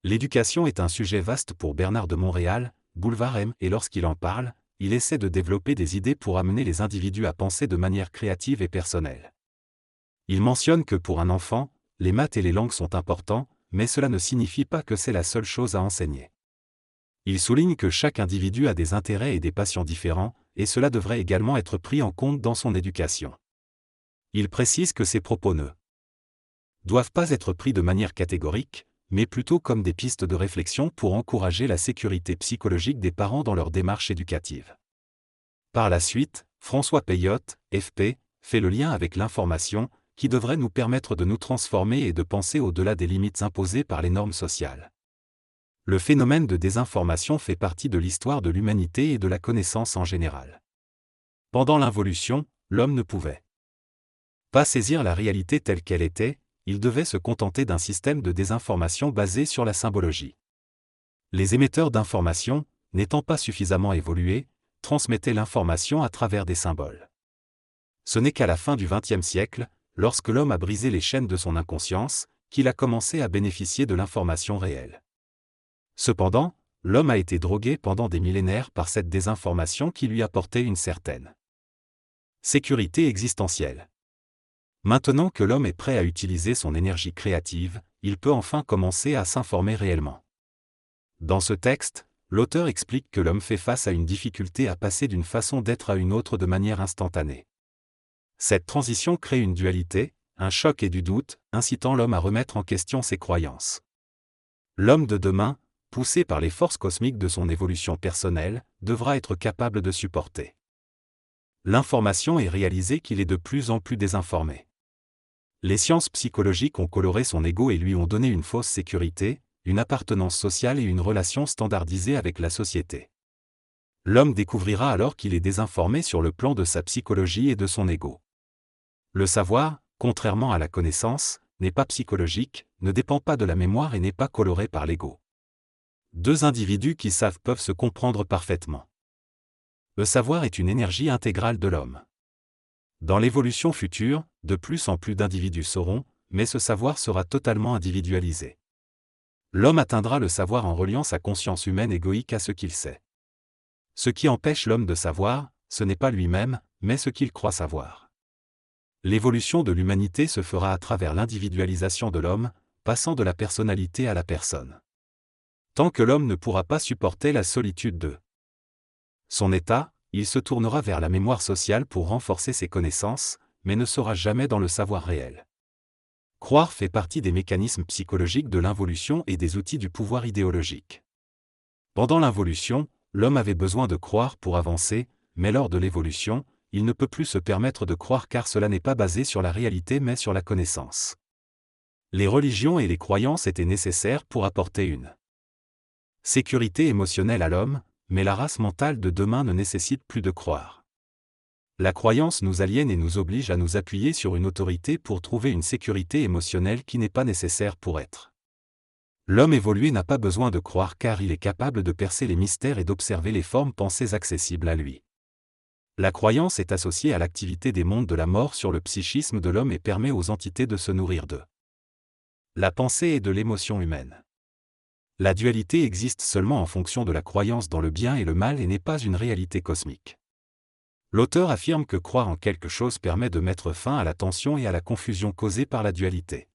L'éducation est un sujet vaste pour Bernard de Montréal, Boulevard M, et lorsqu'il en parle, il essaie de développer des idées pour amener les individus à penser de manière créative et personnelle. Il mentionne que pour un enfant, les maths et les langues sont importants, mais cela ne signifie pas que c'est la seule chose à enseigner. Il souligne que chaque individu a des intérêts et des passions différents, et cela devrait également être pris en compte dans son éducation. Il précise que ces propos ne doivent pas être pris de manière catégorique, mais plutôt comme des pistes de réflexion pour encourager la sécurité psychologique des parents dans leur démarche éducative. Par la suite, François Peyotte, FP, fait le lien avec l'information, qui devrait nous permettre de nous transformer et de penser au-delà des limites imposées par les normes sociales. Le phénomène de désinformation fait partie de l'histoire de l'humanité et de la connaissance en général. Pendant l'involution, l'homme ne pouvait pas saisir la réalité telle qu'elle était, il devait se contenter d'un système de désinformation basé sur la symbologie. Les émetteurs d'informations, n'étant pas suffisamment évolués, transmettaient l'information à travers des symboles. Ce n'est qu'à la fin du XXe siècle, lorsque l'homme a brisé les chaînes de son inconscience, qu'il a commencé à bénéficier de l'information réelle. Cependant, l'homme a été drogué pendant des millénaires par cette désinformation qui lui apportait une certaine sécurité existentielle. Maintenant que l'homme est prêt à utiliser son énergie créative, il peut enfin commencer à s'informer réellement. Dans ce texte, l'auteur explique que l'homme fait face à une difficulté à passer d'une façon d'être à une autre de manière instantanée. Cette transition crée une dualité, un choc et du doute, incitant l'homme à remettre en question ses croyances. L'homme de demain, poussé par les forces cosmiques de son évolution personnelle, devra être capable de supporter l'information et réaliser qu'il est de plus en plus désinformé. Les sciences psychologiques ont coloré son ego et lui ont donné une fausse sécurité, une appartenance sociale et une relation standardisée avec la société. L'homme découvrira alors qu'il est désinformé sur le plan de sa psychologie et de son ego. Le savoir, contrairement à la connaissance, n'est pas psychologique, ne dépend pas de la mémoire et n'est pas coloré par l'ego. Deux individus qui savent peuvent se comprendre parfaitement. Le savoir est une énergie intégrale de l'homme. Dans l'évolution future, de plus en plus d'individus sauront, mais ce savoir sera totalement individualisé. L'homme atteindra le savoir en reliant sa conscience humaine égoïque à ce qu'il sait. Ce qui empêche l'homme de savoir, ce n'est pas lui-même, mais ce qu'il croit savoir. L'évolution de l'humanité se fera à travers l'individualisation de l'homme, passant de la personnalité à la personne. Tant que l'homme ne pourra pas supporter la solitude de son état, il se tournera vers la mémoire sociale pour renforcer ses connaissances, mais ne sera jamais dans le savoir réel. Croire fait partie des mécanismes psychologiques de l'involution et des outils du pouvoir idéologique. Pendant l'involution, l'homme avait besoin de croire pour avancer, mais lors de l'évolution, il ne peut plus se permettre de croire car cela n'est pas basé sur la réalité mais sur la connaissance. Les religions et les croyances étaient nécessaires pour apporter une sécurité émotionnelle à l'homme, mais la race mentale de demain ne nécessite plus de croire. La croyance nous aliène et nous oblige à nous appuyer sur une autorité pour trouver une sécurité émotionnelle qui n'est pas nécessaire pour être. L'homme évolué n'a pas besoin de croire car il est capable de percer les mystères et d'observer les formes pensées accessibles à lui. La croyance est associée à l'activité des mondes de la mort sur le psychisme de l'homme et permet aux entités de se nourrir de la pensée et de l'émotion humaine. La dualité existe seulement en fonction de la croyance dans le bien et le mal et n'est pas une réalité cosmique. L'auteur affirme que croire en quelque chose permet de mettre fin à la tension et à la confusion causée par la dualité.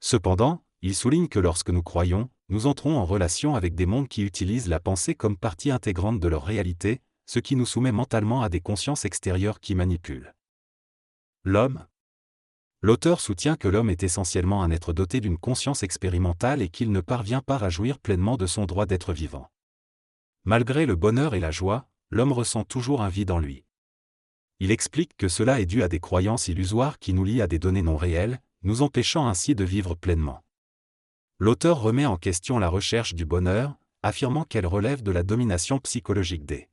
Cependant, il souligne que lorsque nous croyons, nous entrons en relation avec des mondes qui utilisent la pensée comme partie intégrante de leur réalité, ce qui nous soumet mentalement à des consciences extérieures qui manipulent l'homme. L'auteur soutient que l'homme est essentiellement un être doté d'une conscience expérimentale et qu'il ne parvient pas à jouir pleinement de son droit d'être vivant. Malgré le bonheur et la joie, l'homme ressent toujours un vide en lui. Il explique que cela est dû à des croyances illusoires qui nous lient à des données non réelles, nous empêchant ainsi de vivre pleinement. L'auteur remet en question la recherche du bonheur, affirmant qu'elle relève de la domination psychologique des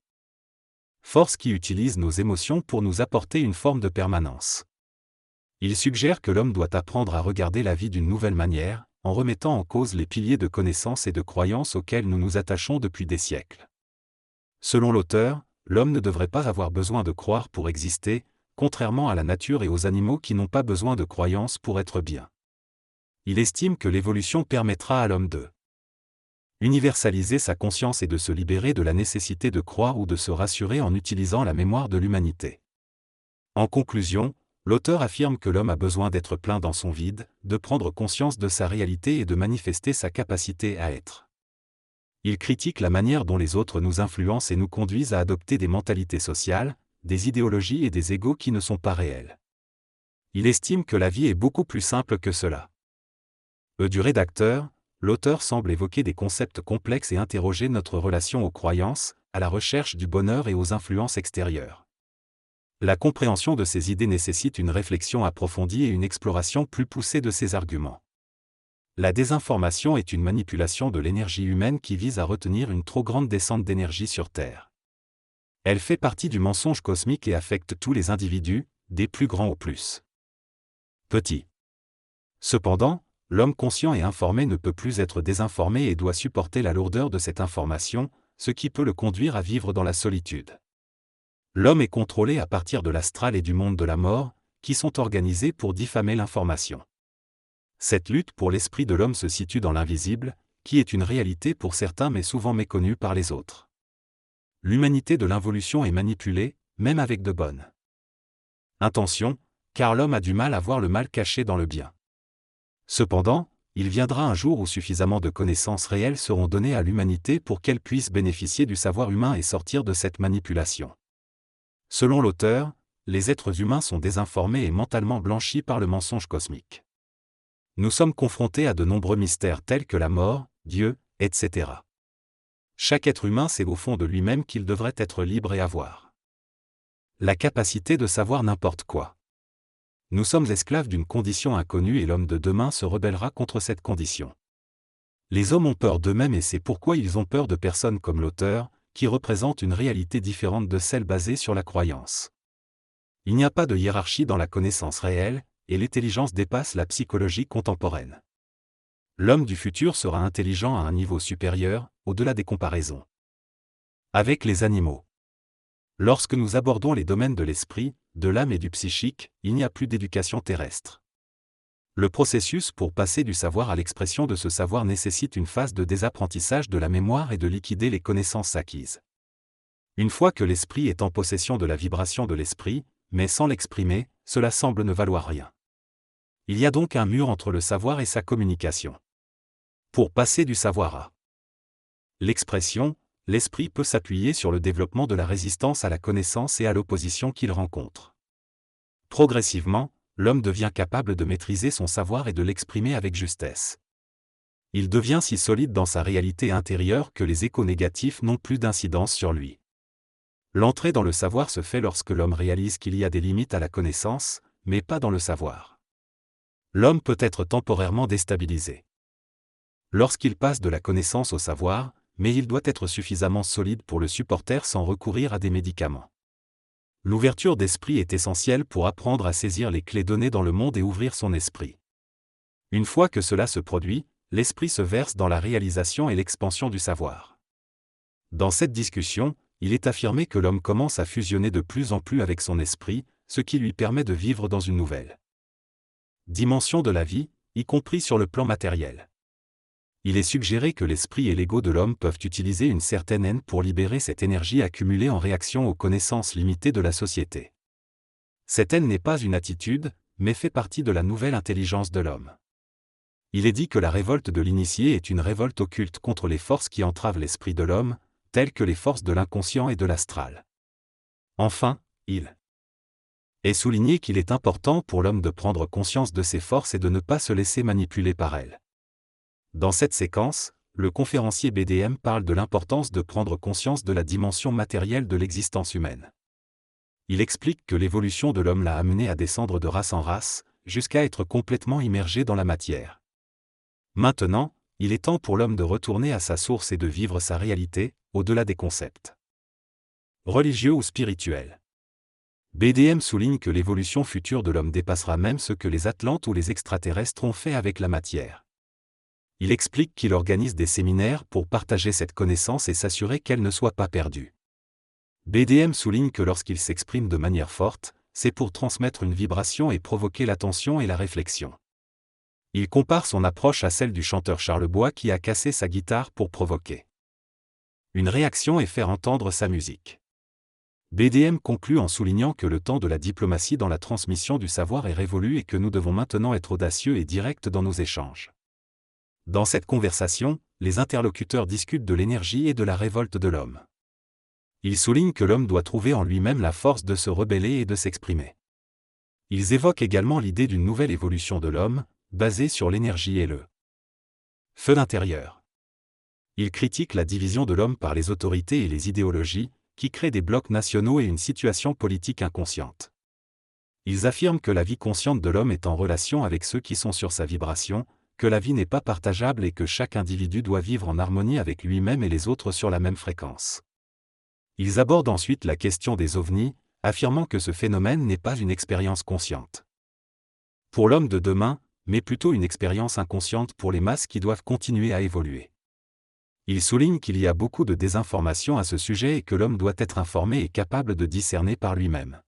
forces qui utilisent nos émotions pour nous apporter une forme de permanence. Il suggère que l'homme doit apprendre à regarder la vie d'une nouvelle manière, en remettant en cause les piliers de connaissances et de croyances auxquels nous nous attachons depuis des siècles. Selon l'auteur, l'homme ne devrait pas avoir besoin de croire pour exister, contrairement à la nature et aux animaux qui n'ont pas besoin de croyances pour être bien. Il estime que l'évolution permettra à l'homme de universaliser sa conscience et de se libérer de la nécessité de croire ou de se rassurer en utilisant la mémoire de l'humanité. En conclusion, l'auteur affirme que l'homme a besoin d'être plein dans son vide, de prendre conscience de sa réalité et de manifester sa capacité à être. Il critique la manière dont les autres nous influencent et nous conduisent à adopter des mentalités sociales, des idéologies et des égos qui ne sont pas réels. Il estime que la vie est beaucoup plus simple que cela. Du rédacteur, l'auteur semble évoquer des concepts complexes et interroger notre relation aux croyances, à la recherche du bonheur et aux influences extérieures. La compréhension de ces idées nécessite une réflexion approfondie et une exploration plus poussée de ces arguments. La désinformation est une manipulation de l'énergie humaine qui vise à retenir une trop grande descente d'énergie sur Terre. Elle fait partie du mensonge cosmique et affecte tous les individus, des plus grands aux plus petits. Cependant, l'homme conscient et informé ne peut plus être désinformé et doit supporter la lourdeur de cette information, ce qui peut le conduire à vivre dans la solitude. L'homme est contrôlé à partir de l'astral et du monde de la mort, qui sont organisés pour diffamer l'information. Cette lutte pour l'esprit de l'homme se situe dans l'invisible, qui est une réalité pour certains mais souvent méconnue par les autres. L'humanité de l'involution est manipulée, même avec de bonnes intentions, car l'homme a du mal à voir le mal caché dans le bien. Cependant, il viendra un jour où suffisamment de connaissances réelles seront données à l'humanité pour qu'elle puisse bénéficier du savoir humain et sortir de cette manipulation. Selon l'auteur, les êtres humains sont désinformés et mentalement blanchis par le mensonge cosmique. Nous sommes confrontés à de nombreux mystères tels que la mort, Dieu, etc. Chaque être humain sait au fond de lui-même qu'il devrait être libre et avoir la capacité de savoir n'importe quoi. Nous sommes esclaves d'une condition inconnue et l'homme de demain se rebellera contre cette condition. Les hommes ont peur d'eux-mêmes et c'est pourquoi ils ont peur de personnes comme l'auteur, qui représentent une réalité différente de celle basée sur la croyance. Il n'y a pas de hiérarchie dans la connaissance réelle, et l'intelligence dépasse la psychologie contemporaine. L'homme du futur sera intelligent à un niveau supérieur, au-delà des comparaisons avec les animaux. Lorsque nous abordons les domaines de l'esprit, de l'âme et du psychique, il n'y a plus d'éducation terrestre. Le processus pour passer du savoir à l'expression de ce savoir nécessite une phase de désapprentissage de la mémoire et de liquider les connaissances acquises. Une fois que l'esprit est en possession de la vibration de l'esprit, mais sans l'exprimer, cela semble ne valoir rien. Il y a donc un mur entre le savoir et sa communication. Pour passer du savoir à l'expression, l'esprit peut s'appuyer sur le développement de la résistance à la connaissance et à l'opposition qu'il rencontre. Progressivement, l'homme devient capable de maîtriser son savoir et de l'exprimer avec justesse. Il devient si solide dans sa réalité intérieure que les échos négatifs n'ont plus d'incidence sur lui. L'entrée dans le savoir se fait lorsque l'homme réalise qu'il y a des limites à la connaissance, mais pas dans le savoir. L'homme peut être temporairement déstabilisé lorsqu'il passe de la connaissance au savoir, mais il doit être suffisamment solide pour le supporter sans recourir à des médicaments. L'ouverture d'esprit est essentielle pour apprendre à saisir les clés données dans le monde et ouvrir son esprit. Une fois que cela se produit, l'esprit se verse dans la réalisation et l'expansion du savoir. Dans cette discussion, il est affirmé que l'homme commence à fusionner de plus en plus avec son esprit, ce qui lui permet de vivre dans une nouvelle dimension de la vie, y compris sur le plan matériel. Il est suggéré que l'esprit et l'ego de l'homme peuvent utiliser une certaine haine pour libérer cette énergie accumulée en réaction aux connaissances limitées de la société. Cette haine n'est pas une attitude, mais fait partie de la nouvelle intelligence de l'homme. Il est dit que la révolte de l'initié est une révolte occulte contre les forces qui entravent l'esprit de l'homme, telles que les forces de l'inconscient et de l'astral. Enfin, il est souligné qu'il est important pour l'homme de prendre conscience de ses forces et de ne pas se laisser manipuler par elles. Dans cette séquence, le conférencier BDM parle de l'importance de prendre conscience de la dimension matérielle de l'existence humaine. Il explique que l'évolution de l'homme l'a amené à descendre de race en race, jusqu'à être complètement immergé dans la matière. Maintenant, il est temps pour l'homme de retourner à sa source et de vivre sa réalité, au-delà des concepts religieux ou spirituels. BDM souligne que l'évolution future de l'homme dépassera même ce que les Atlantes ou les extraterrestres ont fait avec la matière. Il explique qu'il organise des séminaires pour partager cette connaissance et s'assurer qu'elle ne soit pas perdue. BDM souligne que lorsqu'il s'exprime de manière forte, c'est pour transmettre une vibration et provoquer l'attention et la réflexion. Il compare son approche à celle du chanteur Charlebois qui a cassé sa guitare pour provoquer une réaction et faire entendre sa musique. BDM conclut en soulignant que le temps de la diplomatie dans la transmission du savoir est révolu et que nous devons maintenant être audacieux et directs dans nos échanges. Dans cette conversation, les interlocuteurs discutent de l'énergie et de la révolte de l'homme. Ils soulignent que l'homme doit trouver en lui-même la force de se rebeller et de s'exprimer. Ils évoquent également l'idée d'une nouvelle évolution de l'homme, basée sur l'énergie et le feu d'intérieur. Ils critiquent la division de l'homme par les autorités et les idéologies, qui créent des blocs nationaux et une situation politique inconsciente. Ils affirment que la vie consciente de l'homme est en relation avec ceux qui sont sur sa vibration, que la vie n'est pas partageable et que chaque individu doit vivre en harmonie avec lui-même et les autres sur la même fréquence. Ils abordent ensuite la question des ovnis, affirmant que ce phénomène n'est pas une expérience consciente pour l'homme de demain, mais plutôt une expérience inconsciente pour les masses qui doivent continuer à évoluer. Ils soulignent qu'il y a beaucoup de désinformation à ce sujet et que l'homme doit être informé et capable de discerner par lui-même.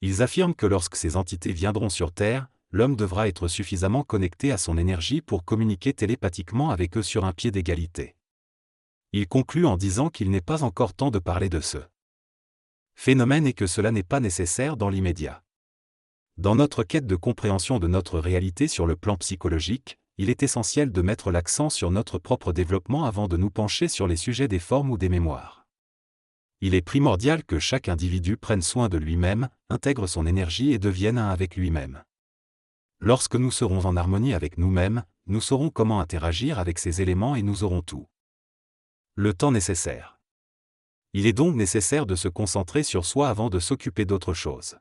Ils affirment que lorsque ces entités viendront sur Terre, l'homme devra être suffisamment connecté à son énergie pour communiquer télépathiquement avec eux sur un pied d'égalité. Ils concluent en disant qu'il n'est pas encore temps de parler de ce phénomène et que cela n'est pas nécessaire dans l'immédiat. Dans notre quête de compréhension de notre réalité sur le plan psychologique, il est essentiel de mettre l'accent sur notre propre développement avant de nous pencher sur les sujets des formes ou des mémoires. Il est primordial que chaque individu prenne soin de lui-même, intègre son énergie et devienne un avec lui-même. Lorsque nous serons en harmonie avec nous-mêmes, nous saurons comment interagir avec ces éléments et nous aurons tout le temps nécessaire. Il est donc nécessaire de se concentrer sur soi avant de s'occuper d'autre chose.